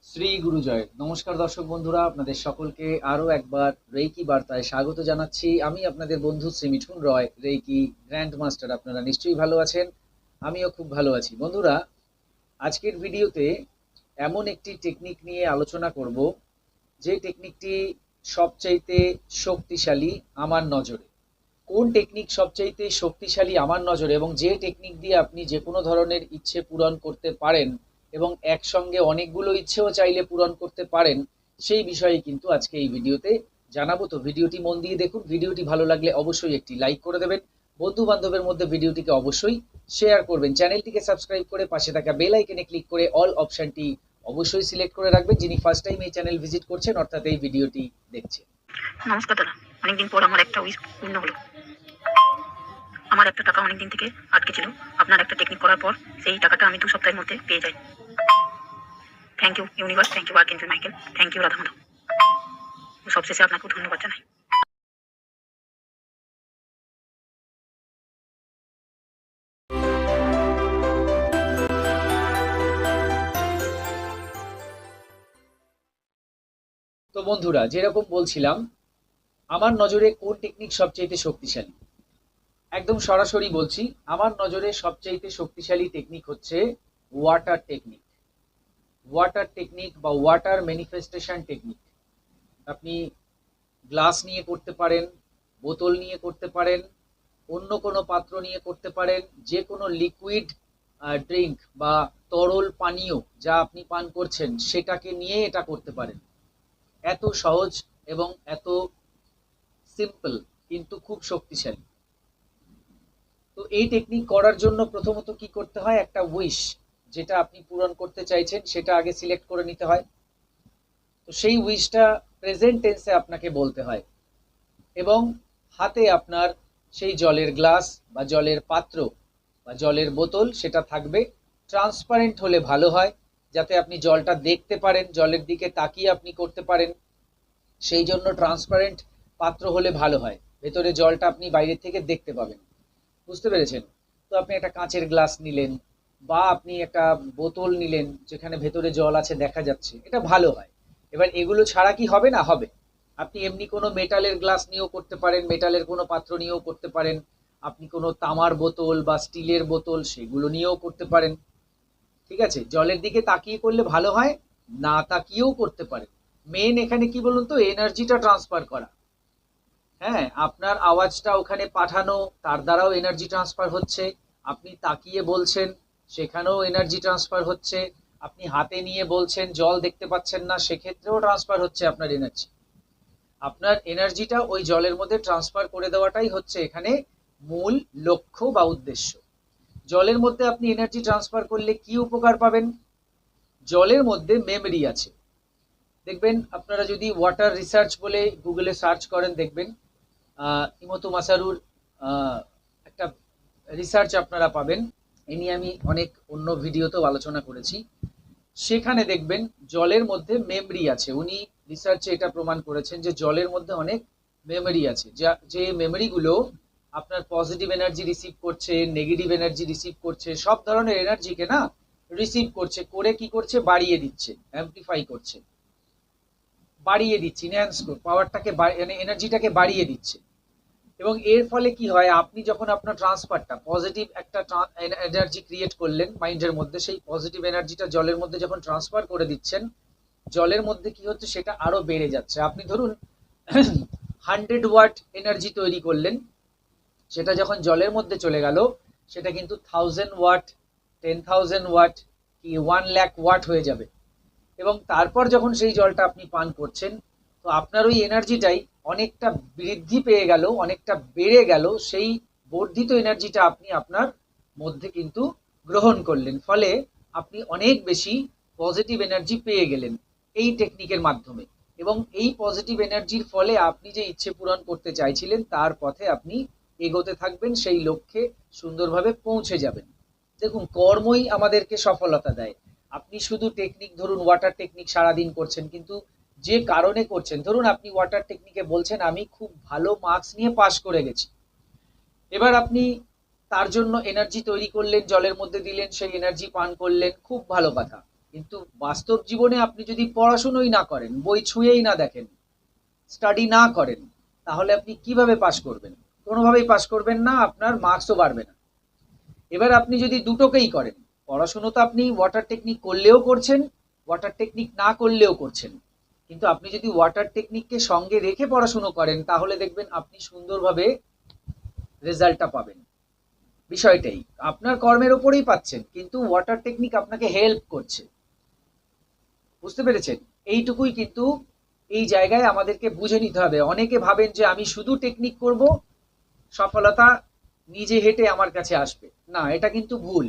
শ্রী গুরুজয় নমস্কার দর্শক বন্ধুরা, আপনাদের সকলকে আরো একবার রেইকি বার্তায় স্বাগত জানাচ্ছি। আমি আপনাদের বন্ধু শ্রী মিঠুন রয়, রেইকি গ্র্যান্ড মাস্টার। আপনারা নিশ্চয়ই ভালো আছেন, আমিও খুব ভালো আছি। বন্ধুরা, আজকের ভিডিওতে এমন একটি টেকনিক নিয়ে আলোচনা করব, যে টেকনিকটি সবচাইতে শক্তিশালী আমার নজরে। কোন টেকনিক সবচাইতে শক্তিশালী আমার নজরে এবং যে টেকনিক দিয়ে আপনি যে কোনো ধরনের ইচ্ছে পূরণ করতে পারেন এবং একসঙ্গে অনেকগুলো ইচ্ছেও চাইলে পূরণ করতে পারেন, সেই বিষয়ে কিন্তু আজকে এই ভিডিওতে জানাবো। তো ভিডিওটি মন দিয়ে দেখুন। ভিডিওটি ভালো লাগলে অবশ্যই একটি লাইক করে দেবেন, বন্ধু বান্ধবের মধ্যে ভিডিওটিকে অবশ্যই শেয়ার করবেন, চ্যানেলটিকে সাবস্ক্রাইব করে পাশে থাকা বেল আইকনে ক্লিক করে অল অপশনটি অবশ্যই সিলেক্ট করে রাখবেন, যিনি ফার্স্ট টাইম এই চ্যানেল ভিজিট করছেন অর্থাৎ এই ভিডিওটি দেখছেন। নমস্কার দাদা, অনেকদিন পর আমার একটা উইশ পূর্ণ হলো। আমার একটা টাকা অনেকদিন থেকে আটকে ছিল। আপনার একটা টেকনিক করার পর সেই টাকাটা আমি 2 সপ্তাহের মধ্যে পেয়ে যাই। Thank you universe, thank you archangel Michael, thank you Radha Madhav. সবশেষে আপনাকেও ধন্যবাদ জানাই। তো বন্ধুরা, যেরকম বলছিলাম, আমার নজরে কোন টেকনিক সবচাইতে শক্তিশালী, একদম সরাসরি বলছি, আমার নজরে সবচাইতে শক্তিশালী টেকনিক হচ্ছে ওয়াটার টেকনিক। ওয়াটার টেকনিক বা ওয়াটার ম্যানিফেস্টেশন টেকনিক। আপনি গ্লাস নিয়ে করতে পারেন, বোতল নিয়ে করতে পারেন, অন্য কোনো পাত্র নিয়ে করতে পারেন, যে কোনো লিকুইড ড্রিঙ্ক বা তরল পানীয় যা আপনি পান করছেন সেটাকে নিয়ে এটা করতে পারেন। এত সহজ এবং এত সিম্পল, কিন্তু খুব শক্তিশালী। তো এই টেকনিক করার জন্য প্রথমত কি করতে হয়, একটা উইশ যেটা আপনি পূরণ করতে চাইছেন সেটা আগে সিলেক্ট করে নিতে হয়। তো সেই উইশটা প্রেজেন্ট টেন্সে আপনাকে বলতে হয় এবং হাতে আপনার সেই জলের গ্লাস বা জলের পাত্র বা জলের বোতল সেটা থাকবে। ট্রান্সপারেন্ট হলে ভালো হয়, যাতে আপনি জলটা দেখতে পারেন, জলের দিকে তাকিয়ে আপনি করতে পারেন। সেই জন্য ট্রান্সপারেন্ট পাত্র হলে ভালো হয়, ভেতরে জলটা আপনি বাইরে থেকে দেখতে পাবেন। বুঝতে পেরেছেন? তো আপনি একটা কাঁচের গ্লাস নিলেন বা আপনি একটা বোতল নিলেন যেখানে ভেতরে জল আছে দেখা যাচ্ছে, এটা ভালো হয়। এবার এগুলো ছাড়া কি হবে? না, হবে। আপনি এমনি কোনো মেটালের গ্লাস নিয়েও করতে পারেন, মেটালের কোনো পাত্র নিয়েও করতে পারেন, আপনি কোনো তামার বোতল বা স্টিলের বোতল সেগুলো নিয়েও করতে পারেন। ঠিক আছে, জলের দিকে তাকিয়ে করলে ভালো হয়, না তাকিয়েও করতে পারেন। মেন এখানে কি বলুন তো, এনার্জিটা ট্রান্সফার করা। হ্যাঁ, আপনার আওয়াজটা ওখানে পাঠানো, তার দ্বারাও এনার্জি ট্রান্সফার হচ্ছে। আপনি তাকিয়ে বলছেন, সেখানেও এনার্জি ট্রান্সফার হচ্ছে। আপনি হাতে নিয়ে বলছেন, জল দেখতে পাচ্ছেন না, সেক্ষেত্রেও ট্রান্সফার হচ্ছে আপনার এনার্জি। আপনার এনার্জিটা ওই জলের মধ্যে ট্রান্সফার করে দেওয়াটাই হচ্ছে এখানে মূল লক্ষ্য বা উদ্দেশ্য। জলের মধ্যে আপনি এনার্জি ট্রান্সফার করলে কি উপকার পাবেন? জলের মধ্যে মেমরি আছে। দেখবেন, আপনারা যদি ওয়াটার রিসার্চ বলে গুগলে সার্চ করেন, দেখবেন ইমোতো মাসারুর একটা রিসার্চ আপনারা পাবেন। এ নিয়ে আমি অনেক অন্য ভিডিওতেও আলোচনা করেছি। সেখানে দেখবেন জলের মধ্যে মেমরি আছে। উনি রিসার্চে এটা প্রমাণ করেছেন যে জলের মধ্যে অনেক মেমরি আছে, যা যে মেমরিগুলো আপনার পজিটিভ এনার্জি রিসিভ করছে, নেগেটিভ এনার্জি রিসিভ করছে, সব ধরনের এনার্জিকে না রিসিভ করছে, করে কি করছে, বাড়িয়ে দিচ্ছে, অ্যাম্পলিফাই করছে, বাড়িয়ে দিচ্ছে, ইনহ্যান্স পাওয়ারটাকে, মানে এনার্জিটাকে বাড়িয়ে দিচ্ছে। এবং এর ফলে কি হয়, আপনি যখন আপনার ট্রান্সফারটা পজিটিভ একটা এনার্জি ক্রিয়েট করলেন মাইন্ডের মধ্যে, সেই পজিটিভ এনার্জিটা জলের মধ্যে যখন ট্রান্সফার করে দিচ্ছেন, জলের মধ্যে কি হচ্ছে সেটা আরো বেড়ে যাচ্ছে। আপনি ধরুন 100 ওয়াট এনার্জি তৈরি করলেন, সেটা যখন জলের মধ্যে চলে গেল, সেটা কিন্তু 1000 ওয়াট, 10,000 ওয়াট কি 1 লাখ ওয়াট হয়ে যাবে। এবং তারপর যখন সেই জলটা আপনি পান করছেন, তো আপনার ওই এনার্জিটাই অনেকটা বৃদ্ধি পেয়ে গেল, অনেকটা বেড়ে গেল। সেই বর্ধিত এনার্জিটা আপনি আপনার মধ্যে কিন্তু গ্রহণ করলেন, ফলে আপনি অনেক বেশি পজিটিভ এনার্জি পেয়ে গেলেন এই টেকনিকের মাধ্যমে। এবং এই পজিটিভ এনার্জির ফলে আপনি যে ইচ্ছে পূরণ করতে চাইছিলেন তার পথে আপনি এগোতে থাকবেন, সেই লক্ষ্যে সুন্দরভাবে পৌঁছে যাবেন। দেখুন, কর্মই আমাদেরকে সফলতা দেয়। আপনি শুধু টেকনিক, ধরুন ওয়াটার টেকনিক সারাদিন করছেন, কিন্তু যে কারণে করছেন, ধরুন আপনি ওয়াটার টেকনিকে বলছেন আমি খুব ভালো মার্কস নিয়ে পাশ করে গেছি। এবার আপনি তার জন্য এনার্জি তৈরি করলেন, জলের মধ্যে দিলেন, সেই এনার্জি পান করলেন, খুব ভালো কথা। কিন্তু বাস্তব জীবনে আপনি যদি পড়াশুনোই না করেন, বই ছুঁয়েই না দেখেন, স্টাডি না করেন, তাহলে আপনি কিভাবে পাস করবেন? কোনোভাবেই পাস করবেন না, আপনার মার্কসও বাড়বে না। এবার আপনি যদি দুটোকেই করেন, পড়াশুনো তো আপনি ওয়াটার টেকনিক করলেও করছেন, ওয়াটার টেকনিক না করলেও করছেন, কিন্তু আপনি যদি ওয়াটার টেকনিককে সঙ্গে রেখে পড়াশুনো করেন, তাহলে দেখবেন আপনি সুন্দরভাবে রেজাল্টটা পাবেন। বিষয়টাই আপনার কর্মের ওপরেই পাচ্ছেন, কিন্তু ওয়াটার টেকনিক আপনাকে হেল্প করছে। বুঝতে পেরেছেন? এইটুকুই কিন্তু এই জায়গায় আমাদেরকে বুঝে নিতে হবে। অনেকে ভাবেন যে আমি শুধু টেকনিক করব, সফলতা নিজে হেঁটে আমার কাছে আসবে। না, এটা কিন্তু ভুল,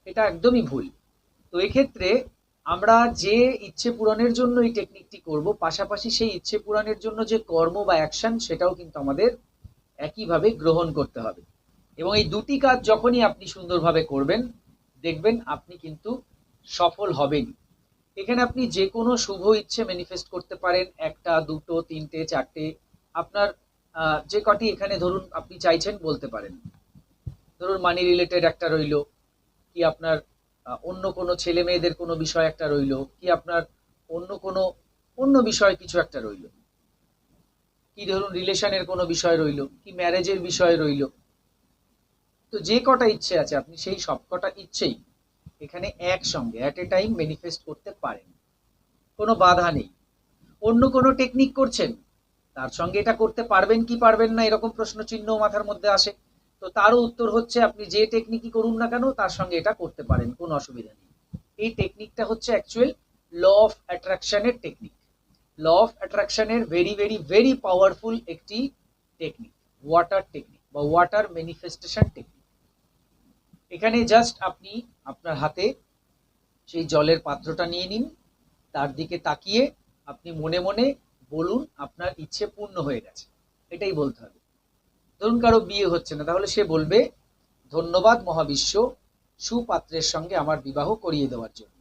এটা একদমই ভুল। তো এক্ষেত্রে আমরা যে ইচ্ছে পূরণের জন্য এই টেকনিকটি করব, পাশাপাশি সেই ইচ্ছে পূরণের জন্য যে কর্ম বা অ্যাকশন, সেটাও কিন্তু আমাদের একইভাবে গ্রহণ করতে হবে। এবং এই দুটি কাজ যখনই আপনি সুন্দরভাবে করবেন, দেখবেন আপনি কিন্তু সফল হবেনই। এখানে আপনি যে কোনো শুভ ইচ্ছে ম্যানিফেস্ট করতে পারেন, একটা, দুটো, তিনটে, চারটে, আপনার যে কটি এখানে ধরুন আপনি চাইছেন বলতে পারেন। ধরুন মানি রিলেটেড একটা রইলো, কি আপনার অন্য কোনো ছেলে মেয়েদের কোনো বিষয় একটা রইলো, কি আপনার অন্য বিষয় কিছু একটা রইলো, কি ধরুন রিলেশনের কোনো বিষয় রইলো, কি ম্যারেজের বিষয় রইলো। তো যে কটা ইচ্ছে আছে আপনি সেই সব কটা ইচ্ছেই এখানে একসঙ্গে অ্যাট এ টাইম ম্যানিফেস্ট করতে পারেন, কোনো বাধা নেই। অন্য কোনো টেকনিক করছেন, তার সঙ্গে এটা করতে পারবেন কি পারবেন না এরকম প্রশ্ন চিহ্ন মাথার মধ্যে আসে, তো তারও উত্তর হচ্ছে আপনি যে টেকনিকই করুন না কেন তার সঙ্গে এটা করতে পারেন, কোনো অসুবিধা নেই। এই টেকনিকটা হচ্ছে অ্যাকচুয়াল ল অফ অ্যাট্রাকশনের টেকনিক। ল অফ অ্যাট্রাকশনের ভেরি ভেরি ভেরি পাওয়ারফুল একটি টেকনিক, ওয়াটার টেকনিক বা ওয়াটার ম্যানিফেস্টেশন টেকনিক। এখানে জাস্ট আপনি আপনার হাতে সেই জলের পাত্রটা নিয়ে নিন, তার দিকে তাকিয়ে আপনি মনে মনে বলুন আপনার ইচ্ছে পূর্ণ হয়ে গেছে, এটাই বলতে হবে। ধরুন কারো বিয়ে হচ্ছে না, তাহলে সে বলবে ধন্যবাদ মহাবিশ্ব সুপাত্রের সঙ্গে আমার বিবাহ করিয়ে দেওয়ার জন্য,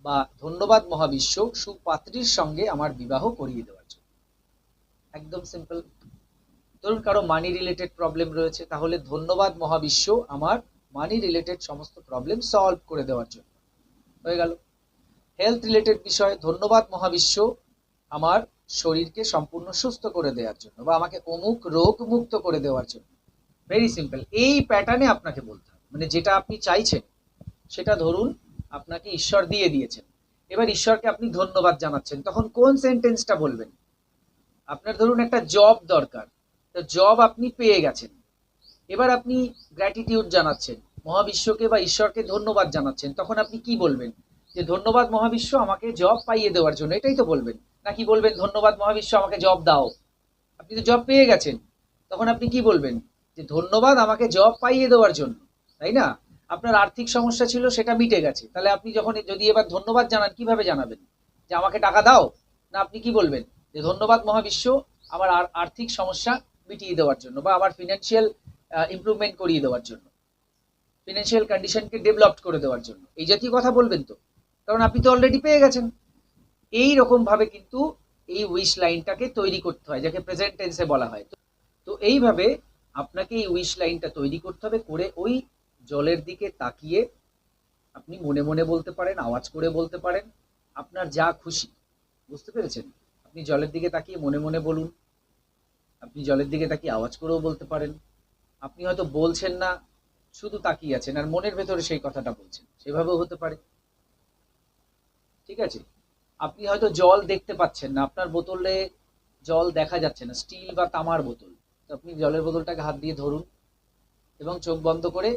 বা ধন্যবাদ মহাবিশ্ব সুপাত্রীর সঙ্গে আমার বিবাহ করিয়ে দেওয়ার জন্য। একদম সিম্পল। ধরুন কারো মানি রিলেটেড প্রবলেম রয়েছে, তাহলে ধন্যবাদ মহাবিশ্ব আমার মানি রিলেটেড সমস্ত প্রবলেম সলভ করে দেওয়ার জন্য। হয়ে গেল। হেলথ রিলেটেড বিষয়, ধন্যবাদ মহাবিশ্ব আমার শরীরকে সম্পূর্ণ সুস্থ করে দেওয়ার জন্য, বা আমাকে অমুক রোগ মুক্ত করে দেওয়ার জন্য। Very simple. এই প্যাটার্নে আপনাকে বলতে হবে, মানে যেটা আপনি চাইছেন সেটা ধরুন আপনাকে ঈশ্বর দিয়ে দিয়েছেন, এবার ঈশ্বরকে আপনি ধন্যবাদ জানাচ্ছেন, তখন কোন সেন্টেন্সটা বলবেন? আপনার ধরুন একটা জব দরকার, তো জব আপনি পেয়ে গেছেন, এবার আপনি গ্র্যাটিটিউড জানাচ্ছেন মহাবিশ্বকে বা ঈশ্বরকে ধন্যবাদ জানাচ্ছেন, তখন আপনি কি বলবেন? যে ধন্যবাদ মহাবিশ্ব আমাকে জব পাইয়ে দেওয়ার জন্য, এটাই তো বলবেন। নাকি বলবেন ধন্যবাদ মহাবিশ্ব আমাকে জব দাও? আপনি তো জব পেয়ে গেছেন, তখন আপনি কি বলবেন? যে ধন্যবাদ আমাকে জব পাইয়ে দেওয়ার জন্য, তাই না? আপনার আর্থিক সমস্যা ছিল, সেটা মিটে গেছে, তাহলে আপনি যখন যদি এবার ধন্যবাদ জানান, কিভাবে জানাবেন? যে আমাকে টাকা দাও? না, আপনি কি বলবেন? যে ধন্যবাদ মহাবিশ্ব আমার আর্থিক সমস্যা মিটিয়ে দেওয়ার জন্য, বা আমার ফিনান্সিয়াল ইমপ্রুভমেন্ট করিয়ে দেওয়ার জন্য, ফিনান্সিয়াল কন্ডিশনকে ডেভেলপ করে দেওয়ার জন্য, এই জাতীয় কথা বলবেন তো, কারণ আপনি তো অলরেডি পেয়ে গেছেন। এই রকম ভাবে কিন্তু এই উইশ লাইনটাকে তৈরি করতে হয়, যাকে প্রেজেন্ট টেন্সে বলা হয়। তো এইভাবে আপনাকে এই উইশ লাইনটা তৈরি করতে হবে, করে ওই জলের দিকে তাকিয়ে আপনি মনে মনে বলতে পারেন, আওয়াজ করে বলতে পারেন, আপনার যা খুশি। বুঝতে পেরেছেন? আপনি জলের দিকে তাকিয়ে মনে মনে বলুন, আপনি জলের দিকে তাকিয়ে আওয়াজ করেও বলতে পারেন, আপনি হয়তো বলছেন না, শুধু তাকিয়ে আছেন আর মনের ভেতরে সেই কথাটা বলছেন, সেভাবেও হতে পারে। ঠিক আছে? আপনি হয়তো জল দেখতে পাচ্ছেন না, আপনার বোতলে জল দেখা যাচ্ছে না, স্টিল বা তামার বোতল, তো আপনি জলের বোতলটাকে হাত দিয়ে ধরুন এবং চোখ বন্ধ করে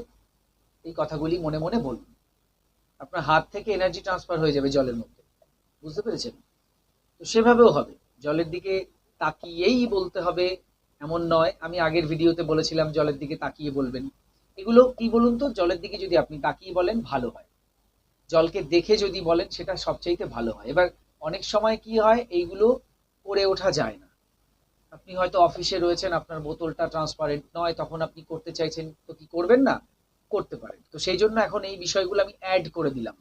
এই কথাগুলি মনে মনে বলুন। আপনার হাত থেকে এনার্জি ট্রান্সফার হয়ে যাবে জলের মধ্যে। বুঝতে পেরেছেন? তো সেভাবেও হবে, জলের দিকে তাকিয়েই বলতে হবে এমন নয়। আমি আগের ভিডিওতে বলেছিলাম জলের দিকে তাকিয়ে বলবেন। এগুলো কি বলুন তো, জলের দিকে যদি আপনি তাকিয়ে বলেন ভালো হয়, জলকে দেখে যদি বলেন সেটা সবচাইতে ভালো হয়। এবার অনেক সময় কি হয়, এইগুলো করে ওঠা যায় না। আপনি হয়তো অফিসে রয়েছেন, আপনার বোতলটা ট্রান্সপারেন্ট নয়, তখন আপনি করতে চাইছেন, তো কি করবেন না? করতে পারেন। তো সেই জন্য এখন এই বিষয়গুলো আমি অ্যাড করে দিলাম।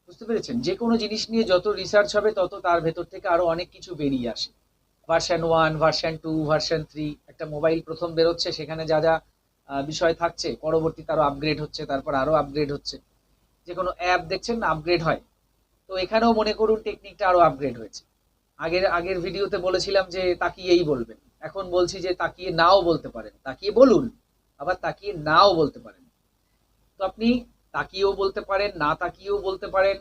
বুঝতে পেরেছেন? যে কোনো জিনিস নিয়ে যত রিসার্চ হবে, তত তার ভেতর থেকে আরো অনেক কিছু বেরিয়ে আসে। ভার্সন 1, ভার্সন 2, ভার্সন 3, একটা মোবাইল প্রথম বেরোচ্ছে, সেখানে যা যা বিষয় থাকছে, পরবর্তীতে আরো আপগ্রেড হচ্ছে, তারপর আরো আপগ্রেড হচ্ছে। যে কোনো অ্যাপ দেখছেন না আপগ্রেড হয়, তো এখানেও মনে করুন টেকনিকটা আরো আপগ্রেড হয়েছে। আগের ভিডিওতে বলেছিলাম যে তাকিয়েই বলবেন, এখন বলছি যে তাকিয়ে নাও বলতে পারেন, তাকিয়ে বলুন, আবার তাকিয়ে নাও বলতে পারেন। তো আপনি তাকিয়েও বলতে পারেন, না তাকিয়েও বলতে পারেন,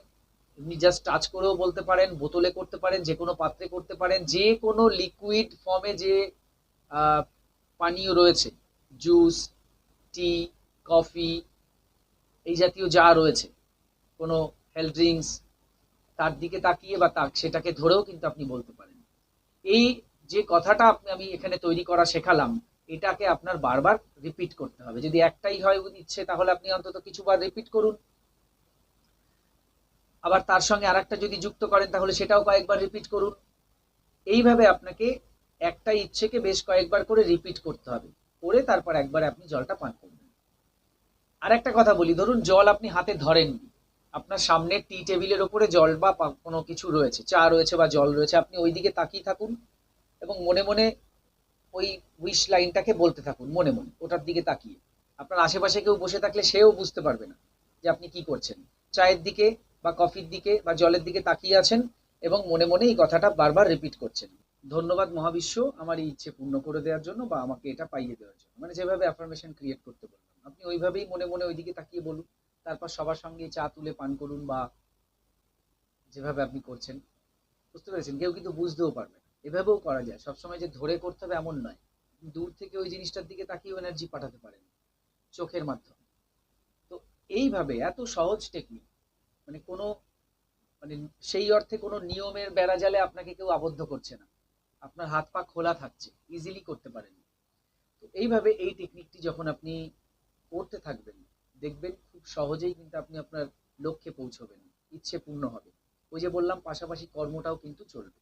এমনি জাস্ট টাচ করেও বলতে পারেন, বোতলে করতে পারেন, যে কোনো পাত্রে করতে পারেন, যে কোনো লিকুইড ফর্মে যে পানীয় রয়েছে, জুস, টি, কফি, এই জাতীয় যা রয়েছে, কোনো হেলথ ড্রিঙ্কস, তার দিকে তাকিয়ে বা সেটাকে ধরেও কিন্তু আপনি বলতে পারেন। এই যে কথাটা আমি এখানে তৈরি করা শেখালাম, এটাকে আপনার বারবার রিপিট করতে হবে। যদি একটাই হয় ইচ্ছে, তাহলে আপনি অন্তত কিছুবার রিপিট করুন। আবার তার সঙ্গে আরেকটা যদি যুক্ত করেন, তাহলে সেটাও কয়েকবার রিপিট করুন। এইভাবে আপনাকে একটা ইচ্ছেকে বেশ কয়েকবার করে রিপিট করতে হবে, করে তারপর একবার আপনি জলটা পান করবেন। আর একটা কথা বলি, ধরুন জল আপনি হাতে ধরেননি, আপনার সামনে টি টেবিলের ওপরে জল বা কোনো কিছু রয়েছে, চা রয়েছে বা জল রয়েছে, আপনি ওই দিকে তাকিয়ে থাকুন এবং মনে মনে ওই উইশ লাইনটাকে বলতে থাকুন, মনে মনে ওটার দিকে তাকিয়ে। আপনার আশেপাশে কেউ বসে থাকলে সেও বুঝতে পারবে না যে আপনি কি করছেন, চায়ের দিকে বা কফির দিকে বা জলের দিকে তাকিয়ে আছেন এবং মনে মনে এই কথাটা বারবার রিপিট করছেন। ধন্যবাদ মহাবিশ্ব আমার এই ইচ্ছে পূর্ণ করে দেওয়ার জন্য বা আমাকে এটা পাইয়ে দেওয়ার জন্য, মানে যেভাবে অ্যাফার্মেশন ক্রিয়েট করতে বললাম, আপনি ওইভাবেই মনে মনে ওইদিকে তাকিয়ে বলুন। তারপর সবার সঙ্গে চা তুলে পান করুন বা যেভাবে আপনি করছেন। বুঝতে পেরেছেন? কেউ কিন্তু বুঝতেও পারবে না। এভাবেও করা যায়, সবসময় যে ধরে করতে হবে এমন নয়। দূর থেকে ওই জিনিসটার দিকে তাকিয়েও এনার্জি পাঠাতে পারেন চোখের মাধ্যমে। তো এইভাবে এত সহজ টেকনিক, মানে কোনো মানে সেই অর্থে কোনো নিয়মের বেড়াজালে আপনাকে কেউ আবদ্ধ করছে না, আপনার হাত পা খোলা থাকছে, ইজিলি করতে পারেন। তো এইভাবে এই টেকনিকটি যখন আপনি করতে থাকবেন, দেখবেন খুব সহজেই কিন্তু আপনি আপনার লক্ষ্যে পৌঁছবেন, ইচ্ছে পূর্ণ হবে। ওই যে বললাম, পাশাপাশি কর্মটাও কিন্তু চলবে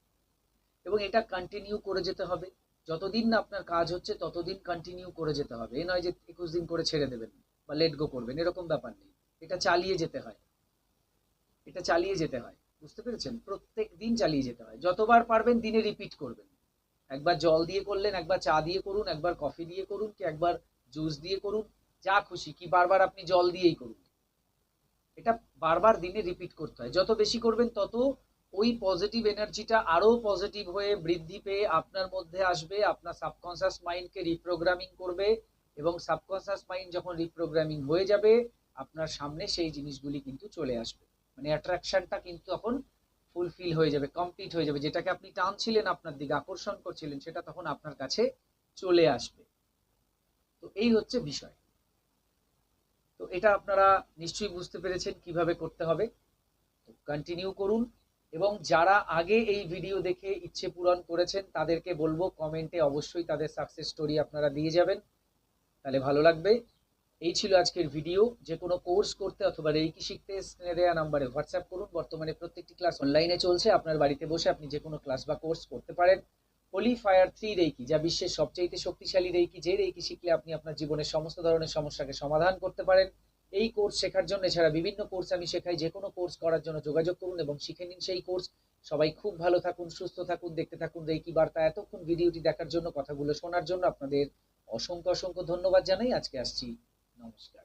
এবং এটা কন্টিনিউ করে যেতে হবে। যতদিন না আপনার কাজ হচ্ছে ততদিন কন্টিনিউ করে যেতে হবে। এ নয় যে 21 দিন করে ছেড়ে দেবেন বা লেট গো করবেন, এরকম ব্যাপার নেই। এটা চালিয়ে যেতে হয়, এটা চালিয়ে যেতে হয়। বুঝতে পেরেছেন? প্রত্যেক দিন চালিয়ে যেতে হয়। যতবার পারবেন দিনে রিপিট করবেন। একবার জল দিয়ে করলেন, একবার চা দিয়ে করুন, একবার কফি দিয়ে করুন, কি একবার জুস দিয়ে করুন, যা খুশি, কি বারবার আপনি জল দিয়েই করুন। এটা বারবার দিনে রিপিট করতে হয়। যত বেশি করবেন তত ওই পজিটিভ এনার্জিটা আরো পজিটিভ হয়ে বৃদ্ধি পেয়ে আপনার মধ্যে আসবে, আপনার সাবকনসিয়াস মাইন্ডকে রিপ্রোগ্রামিং করবে এবং সাবকনসিয়াস মাইন্ড যখন রিপ্রোগ্রামিং হয়ে যাবে, আপনার সামনে সেই জিনিসগুলি কিন্তু চলে আসবে। মানে অ্যাট্রাকশনটা কিন্তু তখন ফুলফিল হয়ে যাবে, কমপ্লিট হয়ে যাবে। যেটাকে আপনি টানছিলেন, আপনার দিকে আকর্ষণ করছিলেন, সেটা তখন আপনার কাছে চলে আসবে। তো এই হচ্ছে বিষয়। তো এটা আপনারা নিশ্চয়ই বুঝতে পেরেছেন কিভাবে করতে হবে। তো কন্টিনিউ করুন এবং যারা আগে এই ভিডিও দেখে ইচ্ছে পূরণ করেছেন তাদেরকে বলবো কমেন্টে অবশ্যই তাদের সাকসেস স্টোরি আপনারা দিয়ে যাবেন, তাহলে ভালো লাগবে। এই ছিল আজকের ভিডিও। যে কোনো কোর্স করতে অথবা রেইকি শিখতে স্ক্রিনে দেওয়া নাম্বারে হোয়াটসঅ্যাপ করুন। বর্তমানে প্রত্যেকটি ক্লাস অনলাইনে চলছে, আপনার বাড়িতে বসে আপনি যে কোনো ক্লাস বা কোর্স করতে পারেন। হোলি ফায়ার 3 রেইকি, যা বিশ্বের সবচেয়ে শক্তিশালী রেইকি, যে রেইকি শিখলে আপনি আপনার জীবনের সমস্ত ধরনের সমস্যাকে সমাধান করতে পারেন। এই কোর্স শেখার জন্য, এছাড়া বিভিন্ন কোর্স আমি শেখাই, যে কোনো কোর্স করার জন্য যোগাযোগ করুন এবং শিখে নিন সেই কোর্স। সবাই খুব ভালো থাকুন, সুস্থ থাকুন, দেখতে থাকুন রেইকি বার্তা। এতক্ষণ ভিডিওটি দেখার জন্য, কথাগুলো শোনার জন্য আপনাদের অসংখ্য অসংখ্য ধন্যবাদ জানাই। আজকে আসছি, নমস্কার।